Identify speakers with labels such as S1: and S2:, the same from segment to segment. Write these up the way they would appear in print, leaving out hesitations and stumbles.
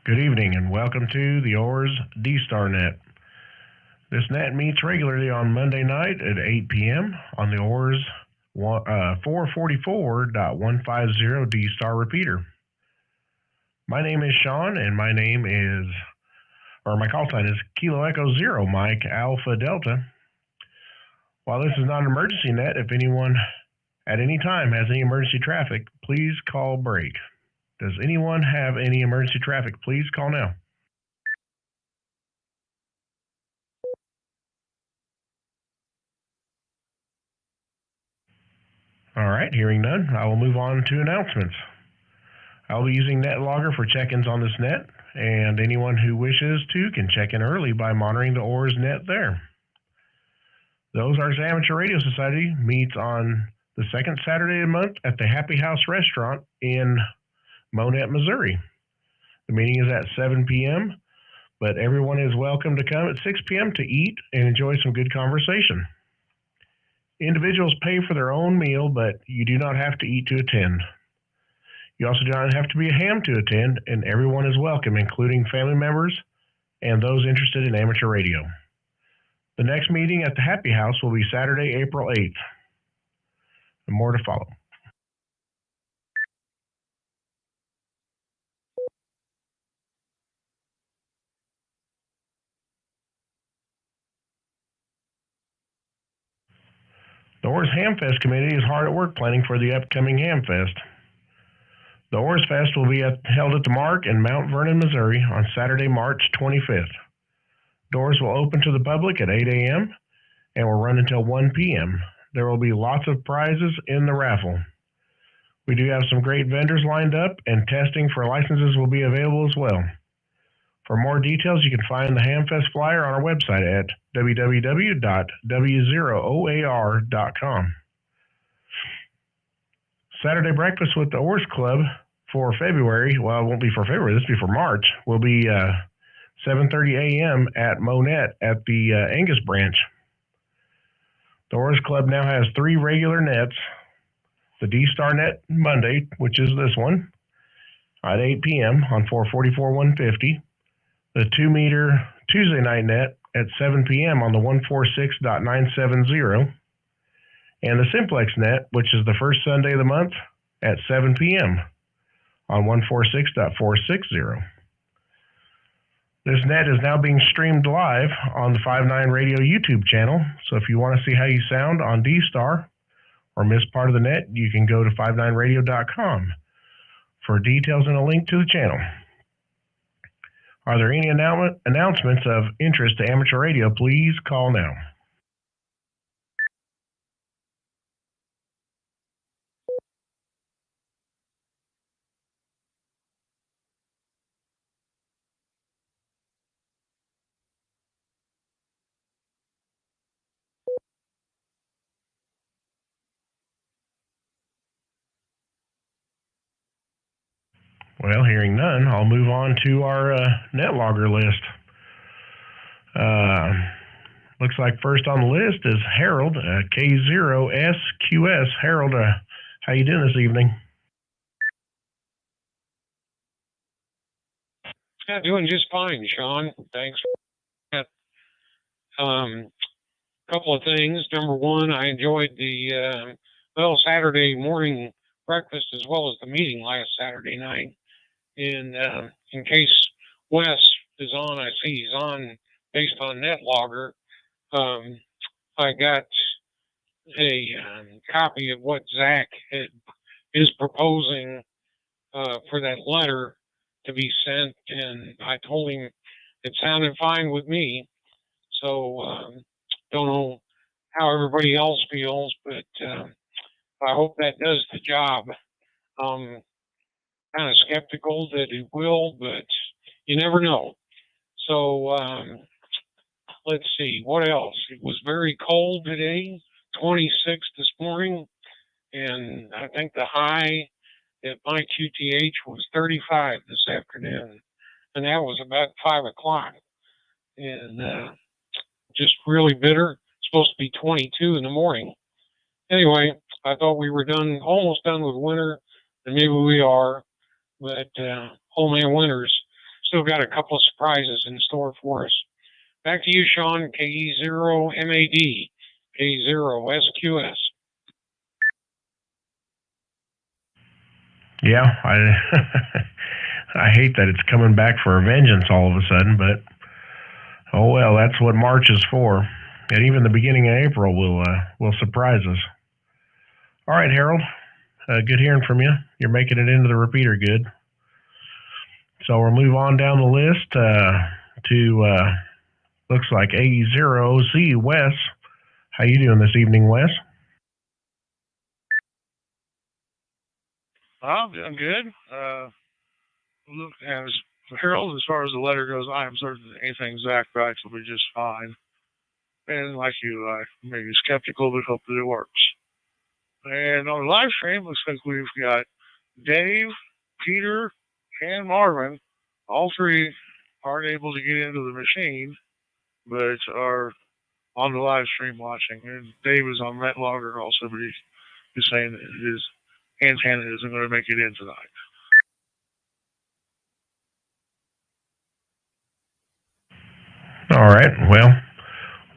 S1: Good evening and welcome to the OARS D-star net. This net meets regularly on Monday night at 8 p.m. on the OARS 444.150 D-star repeater. My name is Shaun and my call sign is Kilo Echo Zero Mike Alpha Delta. While this is not an emergency net, if anyone at any time has any emergency traffic, please call break. Does anyone have any emergency traffic? Please call now. All right, hearing none, I will move on to announcements. I will be using NetLogger for check-ins on this net, and anyone who wishes to can check in early by monitoring the OARS net there. The Ozarks Amateur Radio Society meets on the second Saturday of the month at the Happy House Restaurant in Monette, Missouri. The meeting is at 7 p.m., but everyone is welcome to come at 6 p.m. to eat and enjoy some good conversation. Individuals pay for their own meal, but you do not have to eat to attend. You also do not have to be a ham to attend, and everyone is welcome, including family members and those interested in amateur radio. The next meeting at the Happy House will be Saturday, April 8th. And more to follow. The OARS Hamfest Committee is hard at work planning for the upcoming Hamfest. The OARS Fest will be held at the Mark in Mount Vernon, Missouri on Saturday, March 25th. Doors will open to the public at 8 a.m. and will run until 1 p.m. There will be lots of prizes in the raffle. We do have some great vendors lined up, and testing for licenses will be available as well. For more details, you can find the Hamfest flyer on our website at www.w0oar.com. Saturday breakfast with the OARS Club for February, well, it won't be for February, this will be for March, will be 7:30 a.m. at Monette at the Angus branch. The OARS Club now has 3 regular nets. The D-star net Monday, which is this one, at 8 p.m. on 444.150. The 2-meter Tuesday night net at 7 p.m. on the 146.970. And the Simplex net, which is the first Sunday of the month, at 7 p.m. on 146.460. This net is now being streamed live on the 5.9 Radio YouTube channel, so if you want to see how you sound on D-star or miss part of the net, you can go to 59radio.com for details and a link to the channel. Are there any announcements of interest to amateur radio? Please call now. Well, hearing none, I'll move on to our NetLogger list. Looks like first on the list is Harold, K0SQS. Harold, how you doing this evening?
S2: Yeah, doing just fine, Shaun. Thanks. Couple of things. Number one, I enjoyed the Saturday morning breakfast as well as the meeting last Saturday night. And in case Wes is on, I see he's on based on NetLogger. I got a copy of what Zach is proposing for that letter to be sent, and I told him it sounded fine with me. So don't know how everybody else feels, but I hope that does the job. Kind of skeptical that it will, but you never know. So let's see, what else? It was very cold today, 26 this morning, and I think the high at my QTH was 35 this afternoon, and that was about 5 o'clock. And just really bitter. It's supposed to be 22 in the morning. Anyway, I thought we were almost done with winter, and maybe we are, but old man winter's still got a couple of surprises in store for us. Back to you, Shaun. KE0MAD, KE0SQS.
S1: Yeah, I hate that it's coming back for a vengeance all of a sudden, but oh well, that's what March is for. And even the beginning of April will surprise us. All right, Harold. Good hearing from you. You're making it into the repeater good. So we'll move on down the list to looks like AE0Z Wes. How you doing this evening, Wes?
S3: I'm good. Look, as Harold, as far as the letter goes, I am certain that anything Zach writes will be just fine. And like you, I may be skeptical, but hope that it works. And on the live stream, looks like we've got Dave, Peter, and Marvin. All three aren't able to get into the machine, but are on the live stream watching. And Dave is on that logger also, but he's saying that his antenna isn't going to make it in tonight.
S1: All right. Well,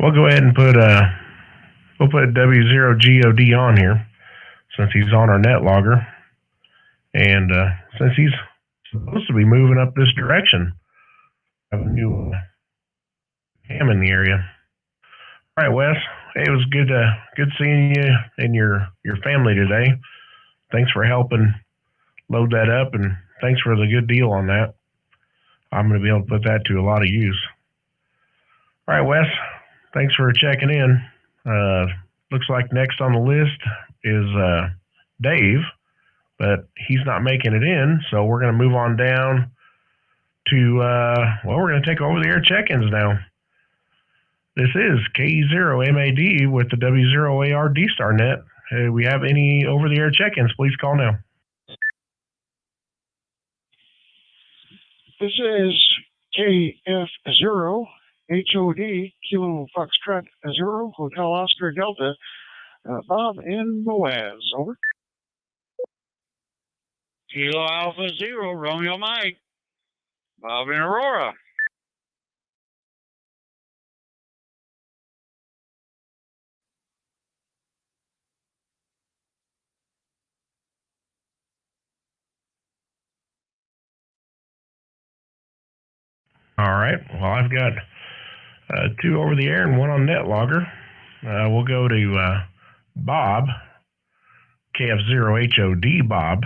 S1: we'll go ahead and put W0GOD on here since he's on our net logger, and since he's supposed to be moving up this direction, have a new ham in the area. All right, Wes. Hey, it was good seeing you and your family today. Thanks for helping load that up, and thanks for the good deal on that. I'm going to be able to put that to a lot of use. All right, Wes. Thanks for checking in. Looks like next on the list is Dave, but he's not making it in, so we're going to move on down to, we're going to take over the air check-ins now. This is KE0MAD with the W0AR D-star net. We have any over-the-air check-ins, please call now.
S2: This is KF0 HOD Kilo Foxtrot 0 Hotel Oscar Delta. Bob and Boaz, over.
S3: Kilo Alpha Zero Romeo Mike. Bob and Aurora.
S1: All right. Well, I've got two over the air and one on net logger. We'll go to Bob, KF0HOD Bob.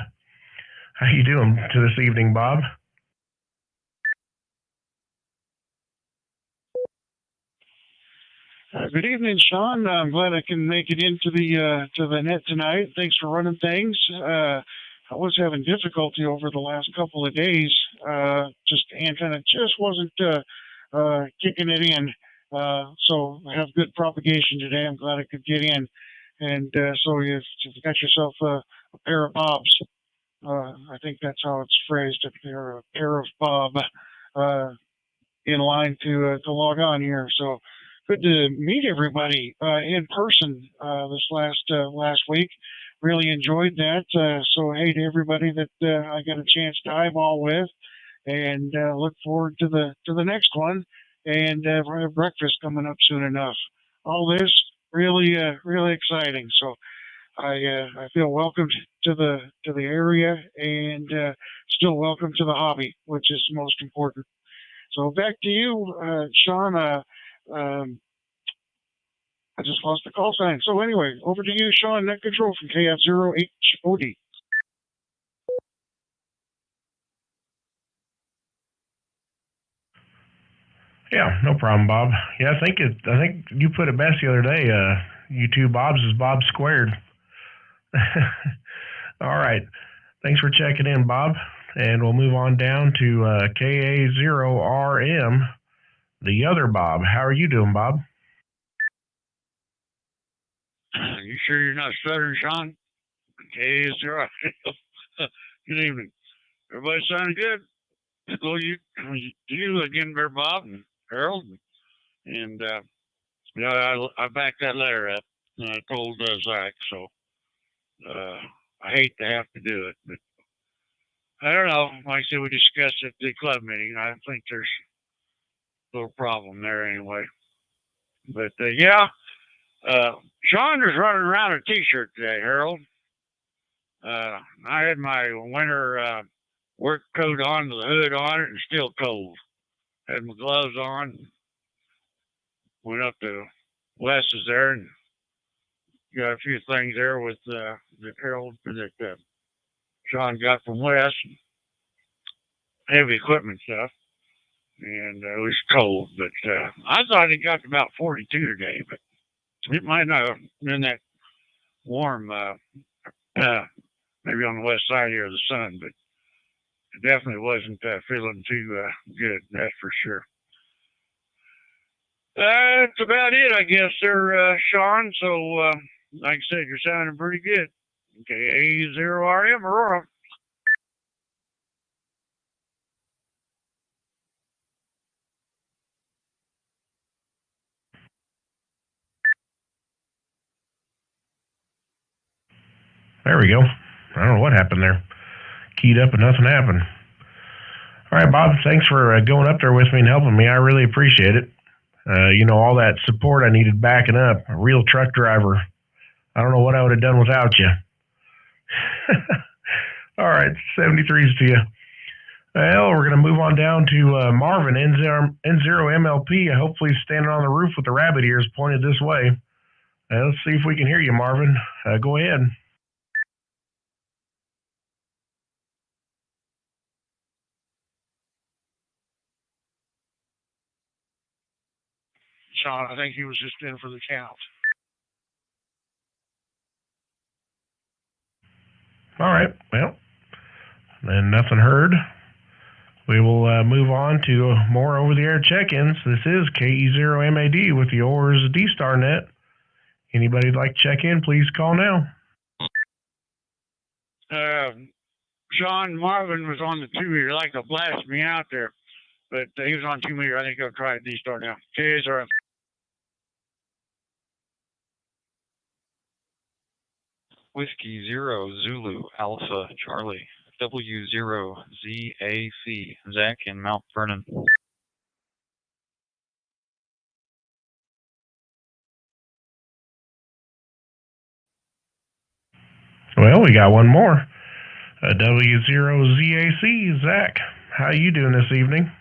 S1: How you doing to this evening, Bob?
S2: Good evening, Shaun. I'm glad I can make it into the net tonight. Thanks for running things. I was having difficulty over the last couple of days. Just antenna just wasn't kicking it in. So I have good propagation today. I'm glad I could get in. And so you've got yourself a pair of bobs. I think that's how it's phrased. A pair of bob in line to log on here. So good to meet everybody in person this last week. Really enjoyed that. So hey to everybody that I got a chance to eyeball with, and look forward to the next one. And we're have breakfast coming up soon enough. All this really exciting. So I feel welcomed to the area, and still welcome to the hobby, which is most important. So back to you, Shaun. I just lost the call sign. So anyway, over to you, Shaun, net control from KF0HOD.
S1: Yeah, no problem, Bob. Yeah, I think you put it best the other day. You two Bobs is Bob squared. All right. Thanks for checking in, Bob. And we'll move on down to KA0RM, the other Bob. How are you doing, Bob?
S3: You sure you're not stuttering, Shaun? Okay, it's all right. Good evening. Everybody sounding good? Well, you again, there, Bob and Harold, and I backed that letter up, and I told Zach, so I hate to have to do it, but I don't know. Like I said, we discussed at the club meeting. I think there's a little problem there anyway. But yeah, Shaun was running around in a t-shirt today, Harold. I had my winter work coat on with the hood on it and still cold. Had my gloves on. Went up to Wes's there and got a few things there with the Harold that Shaun got from Wes. Heavy equipment stuff. And it was cold, but I thought it got to about 42 today, but it might not have been that warm, maybe on the west side here of the sun, but it definitely wasn't feeling too good, that's for sure. That's about it, I guess, there, Shaun. So, like I said, you're sounding pretty good. Okay, KE0RM Aurora.
S1: There we go. I don't know what happened there. Keyed up and nothing happened. All right, Bob, thanks for going up there with me and helping me. I really appreciate it. All that support I needed backing up. A real truck driver. I don't know what I would have done without you. All right, 73s to you. Well, we're going to move on down to Marvin, N0MLP. Hopefully standing on the roof with the rabbit ears pointed this way. Let's see if we can hear you, Marvin. Go ahead.
S3: Shaun, I think he was just in for the count.
S1: All right, well, then nothing heard. We will move on to more over-the-air check-ins. This is KE0MAD with the OARS D-star net. Anybody like to check in, please call now.
S3: Shaun, Marvin was on the 2-meter. Like to blast me out there, but he was on 2-meter. I think I'll try a D-star now. KE0M.
S4: Whiskey 0 Zulu Alpha Charlie W0 ZAC Zach in Mount Vernon.
S1: Well, we got one more. W0ZAC Zach. How you doing this evening?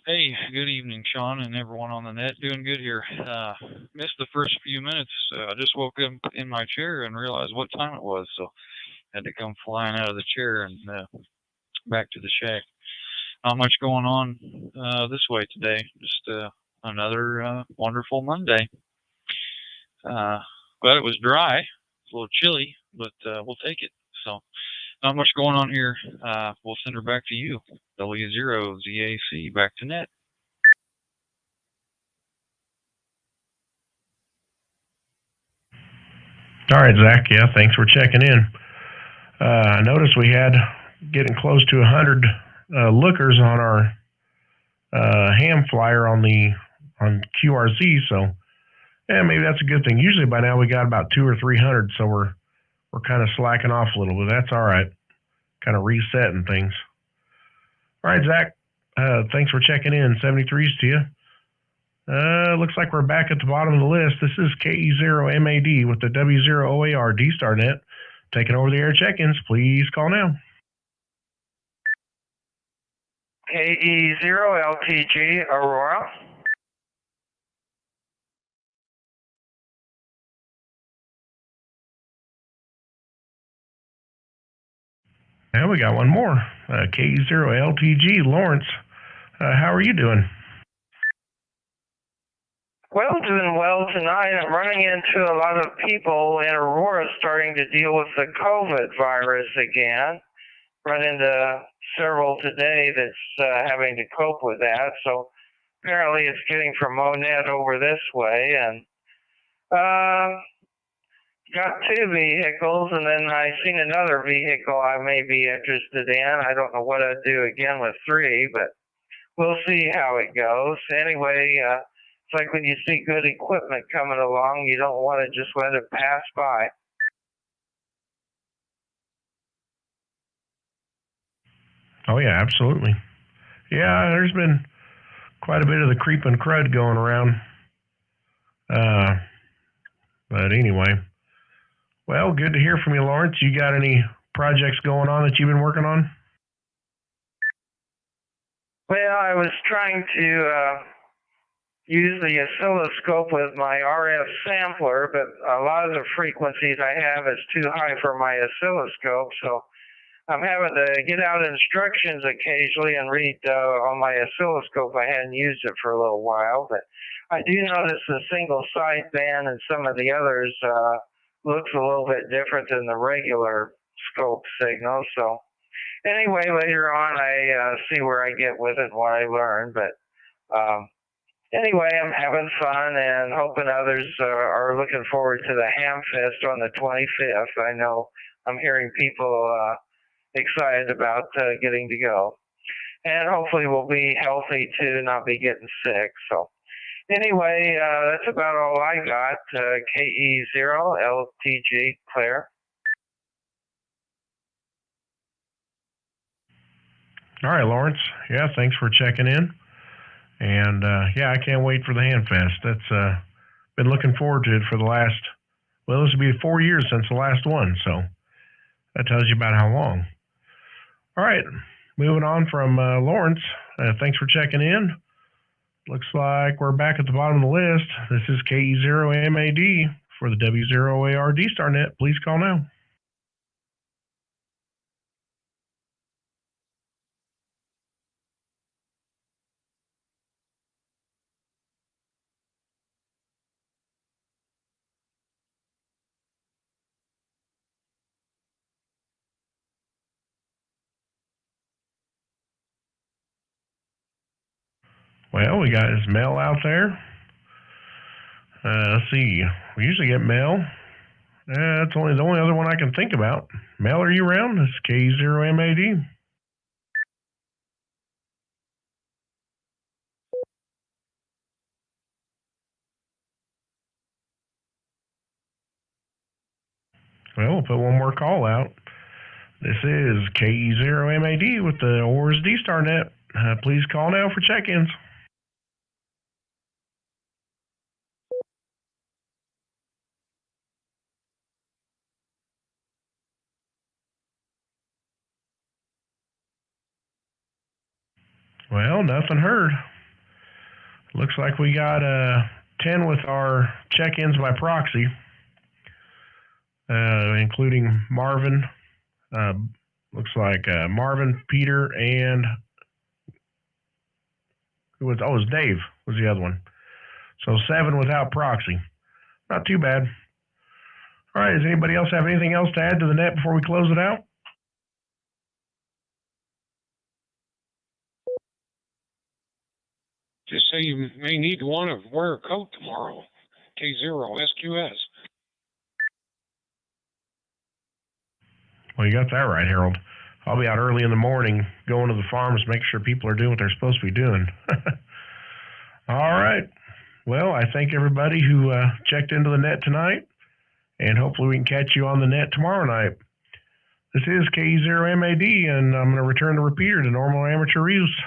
S4: Hey, good evening, Shaun, and everyone on the net. Doing good here. Missed the first few minutes. I just woke up in my chair and realized what time it was, so had to come flying out of the chair and back to the shack. Not much going on this way today. Just another wonderful Monday. Glad it was dry. It's a little chilly, but we'll take it. So not much going on here. We'll send her back to you. W0ZAC, back to net.
S1: All right, Zach. Yeah, thanks for checking in. I noticed we had getting close to 100 lookers on our ham flyer on QRZ. So, yeah, maybe that's a good thing. Usually by now we got about 200 or 300, so we're kind of slacking off a little bit. That's all right. Kind of resetting things. All right, Zach. Thanks for checking in. 73s to you. Looks like we're back at the bottom of the list. This is KE0MAD with the W0 OARS D-star net. Taking over the air check-ins. Please call now.
S5: KE0LTG Aurora.
S1: Now we got one more. KE0LTG Lawrence. How are you doing?
S5: Well, doing well tonight. I'm running into a lot of people in Aurora starting to deal with the COVID virus again. Run into several today that's having to cope with that. So apparently it's getting from ONET over this way. And got 2 vehicles, and then I seen another vehicle I may be interested in. I don't know what I'd do again with 3, but we'll see how it goes. Anyway, it's like when you see good equipment coming along, you don't want to just let it pass by.
S1: Oh, yeah, absolutely. Yeah, there's been quite a bit of the creeping crud going around. But anyway, well, good to hear from you, Lawrence. You got any projects going on that you've been working on?
S5: Well, I was trying to use the oscilloscope with my RF sampler, but a lot of the frequencies I have is too high for my oscilloscope, so I'm having to get out instructions occasionally and read on my oscilloscope. I hadn't used it for a little while, but I do notice the single sideband and some of the others looks a little bit different than the regular scope signal. So anyway, later on I see where I get with it, what I learn. But anyway, I'm having fun and hoping others are looking forward to the Ham Fest on the 25th. I know I'm hearing people excited about getting to go. And hopefully we'll be healthy too, not be getting sick. So anyway, that's about all I got. KE0LTG, Claire.
S1: All right, Lawrence. Yeah, thanks for checking in. And yeah, I can't wait for the Handfest. That's been looking forward to it for the last, well, this will be 4 years since the last one. So that tells you about how long. All right, moving on from Lawrence. Thanks for checking in. Looks like we're back at the bottom of the list. This is KE0MAD for the W0AR D-star net. Please call now. Well, we got his mail out there. Let's see. We usually get mail. That's only the only other one I can think about. Mail, are you around? This is KE0MAD. Well, we'll put one more call out. This is KE0MAD with the OARS D-star net. Please call now for check-ins. Well, nothing heard. Looks like we got 10 with our check-ins by proxy, including Marvin. Looks like Marvin, Peter, and who was? Oh, it was Dave was the other one. So 7 without proxy. Not too bad. All right, does anybody else have anything else to add to the net before we close it out?
S2: Just say you may need to want to wear a coat tomorrow. K0SQS.
S1: Well, you got that right, Harold. I'll be out early in the morning going to the farms, making sure people are doing what they're supposed to be doing. All right. Well, I thank everybody who checked into the net tonight, and hopefully we can catch you on the net tomorrow night. This is KE0MAD, and I'm going to return the repeater to normal amateur use.